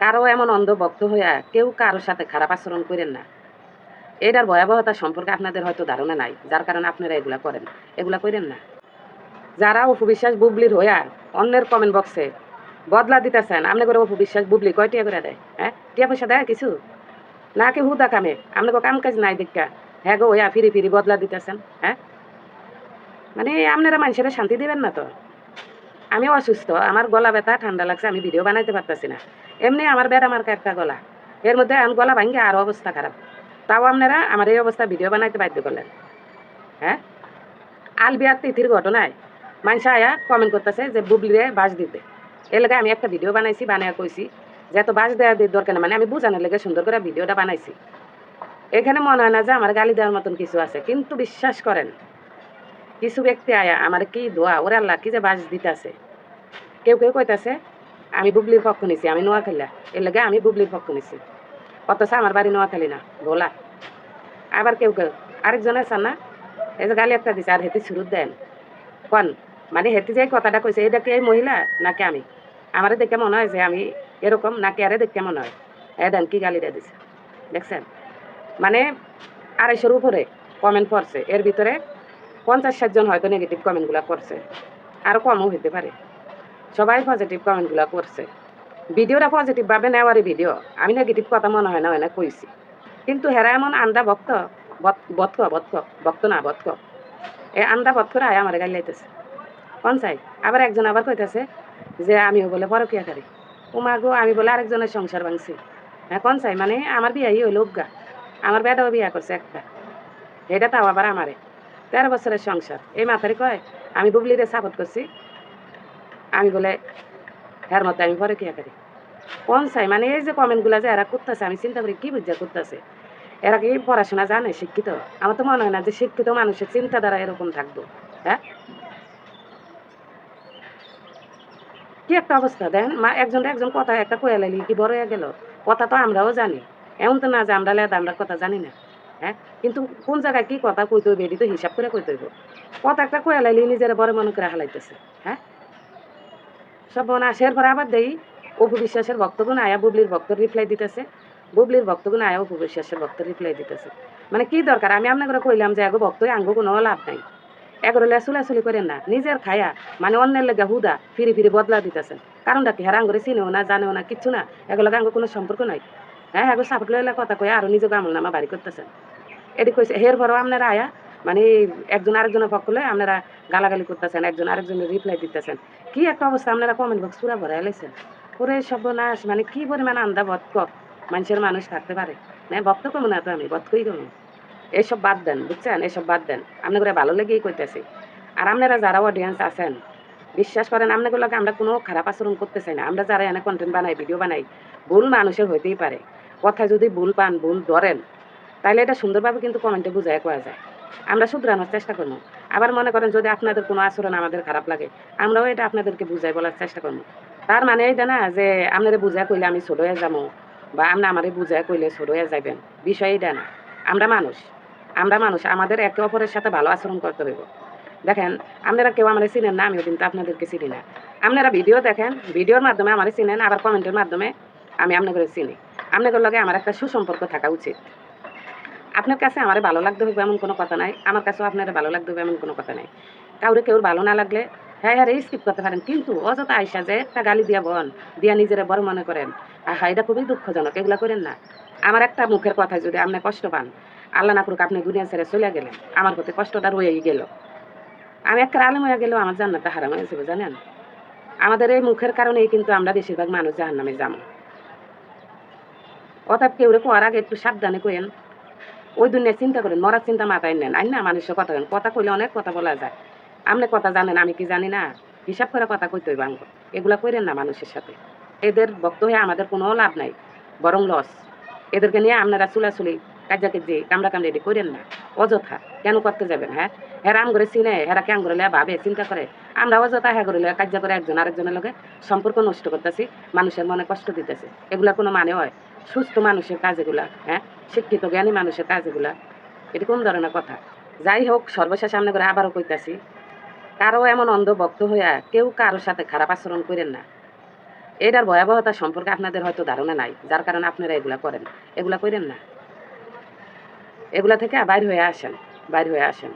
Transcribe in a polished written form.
কারো এমন অন্ধভক্ত হইয়া কেউ কারোর সাথে খারাপ আচরণ করেন না। এটার ভয়াবহতা সম্পর্কে আপনাদের হয়তো ধারণা নাই, যার কারণে আপনারা এগুলা করেন। এগুলা করেন না। যারা অপবিশ্বাস বুবলির হইয়া অন্যের কমেন্ট বক্সে বদলা দিতেছেন, আপনি করে অপবিশ্বাস বুবলি কয় টিয়া করে দেয়? হ্যাঁ, টিয়া পয়সা দেয় কিছু না, কি হুদা কামে আপনাকে কাম কাজ নাই দেখা হ্যাঁ গো হইয়া ফিরি ফিরি বদলা দিতেছেন। হ্যাঁ, মানে আপনারা মানুষের শান্তি দিবেন না তো। আমি অসুস্থ, আমার গলা ব্যথা, ঠান্ডা লাগছে, আমি ভিডিও বানাইতে পারতেছি না। এমনি আমার বেড়া মার্কা একটা গলা, এর মধ্যে আমি গলা ভাঙ্গি আরও অবস্থা খারাপ। তাও আপনারা আমার এই অবস্থা ভিডিও বানাইতে বাধ্য করলেন। হ্যাঁ, আলবিয়ার তিথির ঘটনায় মানুষ আয়া কমেন্ট করতেছে যে বুবলিরে বাস দিতে। এর লাগে আমি একটা ভিডিও বানাইছি, বানিয়ে কইছি যে এত বাস দেওয়ার দরকার না, মানে আমি বোঝানোর লেগে সুন্দর করে ভিডিওটা বানাইছি। এখানে মনে হয় না যে আমার গালি দেওয়ার মতন কিছু আছে, কিন্তু বিশ্বাস করেন কিছু ব্যক্তি আয়া আমার কি দোয়া ওরে আল্লাহ কি যে বাস দিতেছে। কেউ কেউ কইতাছে আমি বুবলির পক্ষ নিছি, আমি নোয়াখালী, এর লাগে আমি বুবলির পক্ষ নিছি, অথচ আমার বাড়ি নোয়াখালী না, ভোলা। আবার কেউ কেউ আরেকজন আছে না, এই যে গালি একটা দিছে আর হেঁটে শুরু দেন কন, মানে হেঁটে যে কথাটা কইছে এটা কি এই মহিলা নাকি আমি? আমারে দেখে মনে হয় যে আমি এরকম, নাকি আরে দেখে মনে হয় এ দেন কি গালিটা দিছে দেখছেন। মানে 250-র উপরে কমেন্ট পড়ছে, এর ভিতরে 50-60 জন হয়তো নেগেটিভ কমেন্টগুলো করছে, আরও কমও হইতে পারে। সবাই পজিটিভ কমেন্টগুলো করছে। ভিডিওটা পজিটিভভাবে নেওয়ারই ভিডিও, আমি নেগেটিভ কথা মনে হয় না কইছি। কিন্তু হেরা এমন আন্দা ভক্ত, ভক্ত না বৎক, এই আন্দা ভক্তরা আমার গালি লাইতেছে কোন চাই। আবার একজন আবার কইতেছে যে আমিও বলে পরকিয়াকারী। উমা গো, আমি বলে আরেকজনের সংসার ভাঙছি। হ্যাঁ, কোন চাই, মানে আমার বিয়াই হইল উগা, আমার বেটাও বিয়া করছে একটা, এটা তাও আবার আমারে 13 বছরের সংসার। এই মাথারি কয় আমি বুবলিরে সাপোর্ট করছি, আমি বলে হের মতো আমি পরকিয়াকারী। কোন চাই, মানে এই যে কমেন্টগুলো যে এরা করতেছে, আমি চিন্তা করি কি বুঝা করতেছে। এরা কি পড়াশোনা জানে, শিক্ষিত? আমার তো মনে হয় না যে শিক্ষিত মানুষের চিন্তাধারা এরকম থাকবো। হ্যাঁ, কি একটা অবস্থা দেন, মা একজন একজন কথা একটা কয়ে লাইলি কি বড় হয়ে গেল? কথা তো আমরাও জানি, এমন তো না যে আমরা লেদা আমরা কথা জানি না। হ্যাঁ, কিন্তু কোন জায়গায় কি কথা কইতে হইবে এটি তো হিসাব করে কইতে হইব। কথা একটা কয়ে লাইলি নিজেরা বড় মনে করে হালাইতেছে। হ্যাঁ, সব মনে আসের পরে আবার দেই অপু বিশ্বাসের ভক্তগুণ আয়া বুবলির ভক্ত রিপ্লাই দিতেছে, বুবলির ভক্তগুণ আয়া অপু বিশ্বাসের ভক্ত রিপ্লাই দিতেছে। মানে কি দরকার? আমি আপনাকে কইলাম যে এগো ভক্ত আঙ্গো কোনো লাভ নাই, এগুলো লেসুলাসুলি করেন না, নিজের খায়া মানে অন্যের লেগে হুদা ফিরি ফিরি বদলা দিতেছেন। কারণটা কি? হারা আঙ্গুরে চিনেও না, জানেও না, কিচ্ছু না, এগুলো আঙ্গো কোনো সম্পর্ক নাই। হ্যাঁ, এগো সাপোর্ট লইলে কথা কয়ে আরও নিজেকে আমল নামা বাড়ি করতেছেন। এটি কইছে হের পরও আপনারা আয়া মানে একজন আরেকজনের পক্ষ লয়ে আপনারা গালাগালি করতেছেন, একজন আরেকজনের রিপ্লাই দিতেছেন। কি একটা অবস্থা, আপনারা কমেন্ট বক্স পুরা ভরাই লাইছেন। ওরে সর্বনাশ, মানে কি পরিমাণ আন্দা বৎক মানুষের মানুষ থাকতে পারে? না ভক্ত কমু না তো, আমি বৎকই কমু। এইসব বাদ দেন, বুঝছেন, এইসব বাদ দেন, আপনাদের ভালো লেগেই কইতেছি। আর আপনারা যারা অডিয়েন্স আছেন, বিশ্বাস করেন আপনাগুলোকে আমরা কোনো খারাপ আচরণ করতে চাই না। আমরা যারা এনে কন্টেন্ট বানাই, ভিডিও বানাই, ভুল মানুষের হইতেই পারে। কথা যদি ভুল পান, ভুল ধরেন, তাহলে এটা সুন্দরভাবে কিন্তু কমেন্টে বুঝায় করা যায়, আমরা শুধরানোর চেষ্টা করবো। আবার মনে করেন যদি আপনাদের কোনো আচরণ আমাদের খারাপ লাগে, আমরাও এটা আপনাদেরকে বুঝাই বলার চেষ্টা করবো। তার মানে এইটা না যে আপনারা বুঝায় কইলে আমি ছোট হয়ে যাবো, বা আপনি আমারে বুঝায় কইলে ছোট হয়ে যাবেন, বিষয় এটা না। আমরা মানুষ, আমরা মানুষ, আমাদের একে অপরের সাথে ভালো আচরণ করতে হইব। দেখেন, আপনারা কেউ আমাদের চিনেন না, আমিও কিন্তু আপনাদেরকে চিনি না। আপনারা ভিডিও দেখেন, ভিডিওর মাধ্যমে আমাদের চিনেন, আবার কমেন্টের মাধ্যমে আমি আপনাদের চিনি। আপনাদের লগে আমার একটা সুসম্পর্ক থাকা উচিত। আপনার কাছে আমার ভালো লাগতে হবে এমন কোনো কথা নাই, আমার কাছেও আপনার ভালো লাগতে হবে এমন কোনো কথা নাই। কাউরে কেউ ভালো না লাগলে হ্যাঁ হ্যাঁ স্কিপ করতে পারেন, কিন্তু অযথা আইসা যে একটা গালি দিয়া বন দিয়া নিজেরা বড় মনে করেন, হ্যাঁ এটা খুবই দুঃখজনক, এগুলা করেন না। আমার একটা মুখের কথায় যদি আপনি কষ্ট পান, আল্লাহ না করুক আপনি দুনিয়া ছেড়ে চলে গেলেন, আমার প্রতি কষ্টটা রয়েই গেল। আমি একটা আলেম হয়ে গেলেও আমার জান্নাতটা হারাম হয়ে যাবে, জানেন? আমাদের এই মুখের কারণেই কিন্তু আমরা বেশিরভাগ মানুষ জাহান্নামে যাবো। অর্থাৎ কেউ কোয়ার আগে একটু সাবধানে কইেন, ওই দুনিয়া চিন্তা করেন, মরার চিন্তা মাথায় নেন, আই না মানুষের কথা কেন, কথা কইলে অনেক কথা বলা যায়। আপনি কথা জানেন, আমি কি জানি না? হিসাব করে কথা কইতে হইব আঙ্গ, এগুলা কইরেন না মানুষের সাথে। এদের ভক্ত হয়ে আমাদের কোনো লাভ নাই, বরং লস। এদেরকে নিয়ে আপনারা চুলাচুলি কাজে কামড়া কামড়ি এটি করেন না, অযথা কেন করতে যাবেন? হ্যাঁ, হেরা আম করে চিনে, হেরা কে আম করে ভাবে চিন্তা করে, আমরা অযথা হ্যাঁ করে কাজ করে একজন আরেকজনের লগে সম্পর্ক নষ্ট করতেছি, মানুষের মনে কষ্ট দিতেছি। এগুলা কোনো মানে হয়? সুস্থ মানুষের কাজ এগুলা? হ্যাঁ, শিক্ষিত জ্ঞানী মানুষের কাজ এগুলা? এটি কোন ধরনের কথা? যাই হোক, সর্বশেষ সামনে করে আবারও কইতাছি, কারো এমন অন্ধভক্ত হইয়া কেউ কারোর সাথে খারাপ আচরণ করেন না। এটার ভয়াবহতা সম্পর্কে আপনাদের হয়তো ধারণা নাই, যার কারণে আপনারা এগুলা করেন। এগুলা করেন না, এগুলা থেকে বাইর হয়ে আসেন, বাইর হয়ে আসেন।